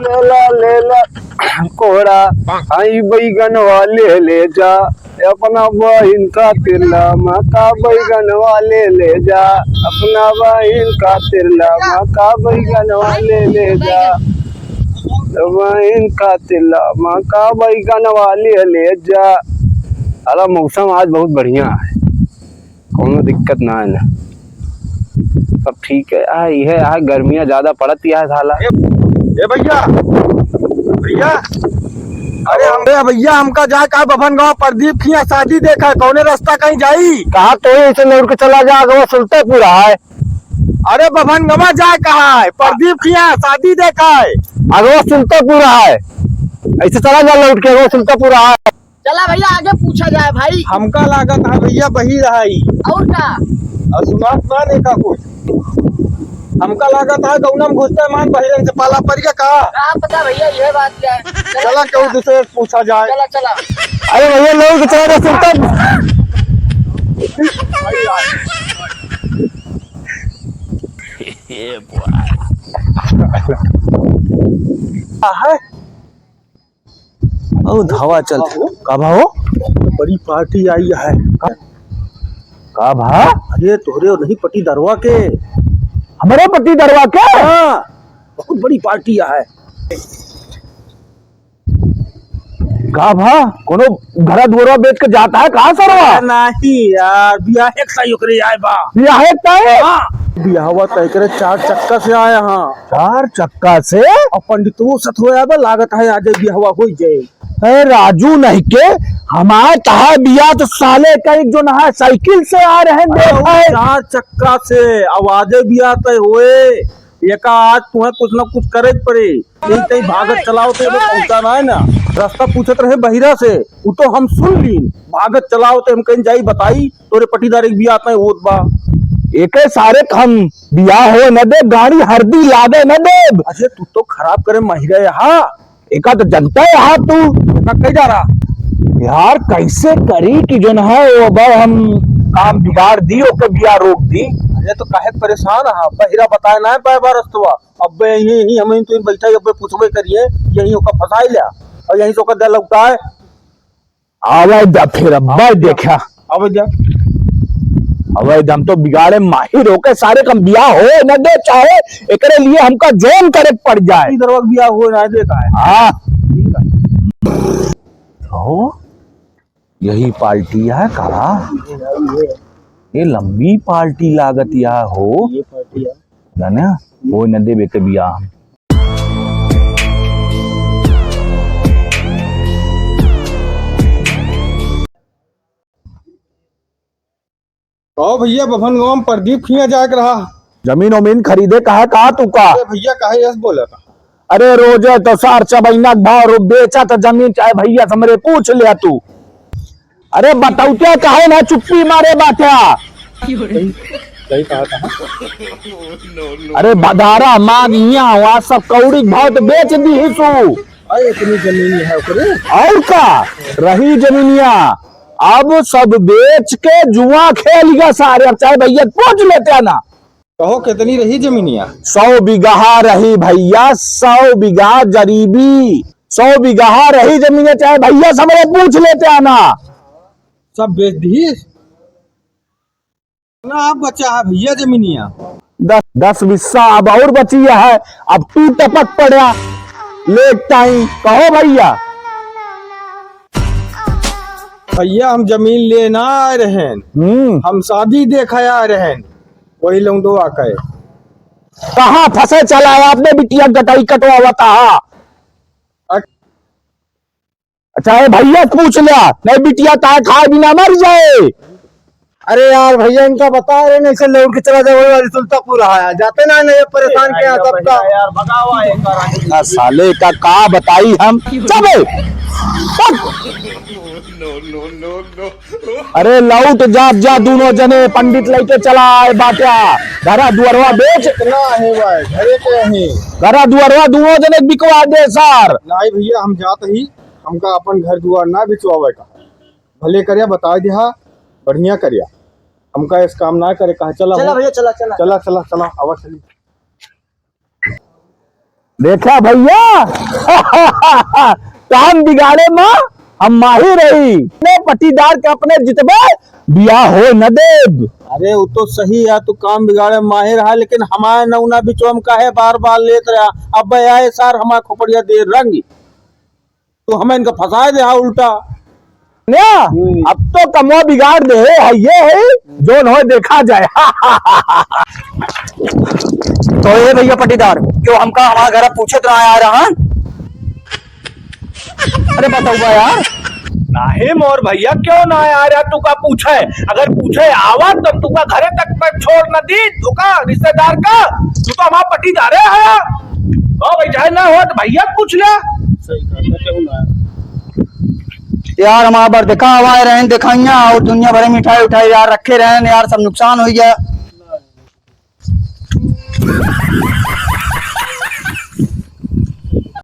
लेला लेला कोहड़ा आई बैगन वाले ले जा अपना बहिन का तिरला माका बैगन वाले ले जा अपना बहिन का तिरला माका बैगन वाले ले जा बहिन का तिरला माका बैगन वाले ले जा। अरे मौसम आज बहुत बढ़िया है, कोनो दिक्कत ना है ना, सब ठीक है। यह है गर्मियाँ ज्यादा पड़ती है साला। ए भैया भैया, अरे भैया हमका जाए कहा बभन गाँव प्रदीप की शादी देखा है, कौने रास्ता कहीं जाई कहा तो इसे लौट के चला जा, वो सुल्तानपुरा है। अरे बभन गवा जाए कहा है, प्रदीप की शादी देखा है, अरे वो सुल्तानपुरा है, ऐसे चला जा लौट के, वो सुल्तानपुरा है। चला भैया आगे पूछा जाए भाई। हमका लागत है भैया बही रही और क्या सुना देखा कुछ, हमका लागत है गौनम घुसते मान बहिरन से पाला पड़ गया कहा पता भैया, ये बात क्या है। चला क्यों दूसरे पूछा जाए। चला चला। अरे भैया लौट के चला जा सुल्तान। धावा चल का भाव बड़ी पार्टी आई है का भा? अरे तोहरे नहीं पटी दरवा के, हमारे पति दरवा के? हाँ बहुत बड़ी पार्टी है। का भा कोनो घर दुआरा बेच के जाता है कहाँ सरवा? नहीं यार बियाह एक सही ओकरे आए बा, बियाह है हाँ बियाहवा तय करे 4 चक्का से आया। हाँ 4 चक्का से? और पंडितों सत हो बा, लागत है आज बियाहवा हो जाए। अरे राजू नहीं के हमारे कहा बिया तो साले कहीं जो नहा साइकिल से आ रहे हैं 4 चक्का से आवाज बिया तय होए, एक आज तुम्हें कुछ न कुछ करे पड़े, कहीं भागत चलाओ तो पहुंचा ना है ना। रास्ता पूछत रहे बहिरा से, वो तो हम सुन ली, भागत चलाओ तो हम कहीं जाई बताई तोरे पटीदार एक बिया तय होत बा। एक सारे हम बिया हो न दे, गाड़ी हरदी लादे न दे। अरे तू तो खराब करे महिरा यहाँ, एका तो जनता है यहाँ तू कहीं जा रहा यार, कैसे करी कि जो है वो अब हम काम बिगाड़ दी और बिया रोक दी। अरे तो काहे परेशान है, बहिरा बताए ना पाए बार रस्तवा, अब यही हम तो बैठा अब पूछबे करिए, यही ओका फसाई लिया और यही से ओका दे लगता है आवाज फिर अब्बा देखा अब जा अबे दम तो बिगाड़े माहिर होके सारे कम बिया हो न दे, चाहे एकरे लिए हमका जोन करे पड़ जाए। इधर वक्त बिया हो ना देखा है। हाँ ठीक है तो यही पार्टी है कहा, ये लंबी पार्टी लागत या हो, ये पार्टी है ना वो न दे बेके बिया हम। कहो भैया बभन गाँव प्रदीप खिया जाके रहा, जमीन उमीन खरीदे कहा तू का? अरे भैया काहे यस बोला था, अरे रोजे तो 4 चबैना भाव बेचा तो जमीन चाहे भैया हमरे पूछ लिया तू। अरे बताऊते कहे ना चुप्पी मारे बाटा। सही कहा था। अरे बदारा मांगिया हुआ सब कौड़ी भाव तो बेच दी ही सू। अरे इतनी जमीन है ओकरे, और का रही जमीनिया अब सब बेच के जुआ खेल गया सारे, अब चाहे भैया पूछ लेते ना। कहो कितनी रही जमीनिया? 100 बीघा रही भैया, 100 बीघा जरीबी, 100 बीघा रही जमीन, चाहे भैया समझे पूछ लेते आना। सब बेच दी ना, अब बचा है भैया जमीनिया 10 बिस्सा अब और बची है, अब तू टपक पड़ा लेट टाइम। कहो भैया भैया हम जमीन लेना आ रहे हैं, हम शादी देखा आ रहे हैं, वही लौंडो आके कहाँ फंसे चला है आपने बिटिया कटाई कटवा हुआ था। अच्छा भैया पूछ लिया नहीं बिटिया ताए खाए बिना मर जाए। अरे यार भैया इनका बता रहे नहीं से लौट के चला जाए, वही वाली सुल्तानपुरा है जाते ना नहीं परेशान किया सबका यार, भगावा साले का बताई हम चले। अरे लौट जा दोनों जने पंडित लेके चला आए बाटा, घरा दुअरवा बेच कितना है भाई, घरे के हैं घरा दुअरवा दोनों जने बिकवा दे सर। नहीं भैया हम जाते ही, हमका अपन घर दुआर ना बिचवावे का, भले करिया बता दिया बढ़िया करिया, हमका इस काम ना करे कहा। चला भैया चला चला चला चला चला आवा चली। देखा भैया काम बिगाड़े माँ हम माहिर रही ने पटीदार के अपने जितबे बिया हो न देव। अरे वो तो सही है, तू काम बिगाड़े माहिर है, लेकिन हमारे नौना बिचोम का है बार बार लेत रहा। अब आए सार हमारा खोपड़िया दे रंग तो हमें इनका फंसाए दे उल्टा अब तो कमवा बिगाड़ दे है, ये है जो न हो देखा जाए। तो ये भैया पटीदार क्यों हमका हमारा घर पूछे तो आ रहा। अरे बताओ यार नाही मोर भैया क्यों ना यार यार तू का पूछे, अगर पूछे आवा तब तू का घरे तक मैं छोड़ न दी, तू का रिश्तेदार का तू तो हमारा पटीदार है। ओ भाई चाहे ना हो तो भैया पूछ ले। यार हमारा बार देखा हवाए रहे दिखाइया और दुनिया भर मिठाई उठाई यार रखे रहे यार, सब नुकसान हो गया।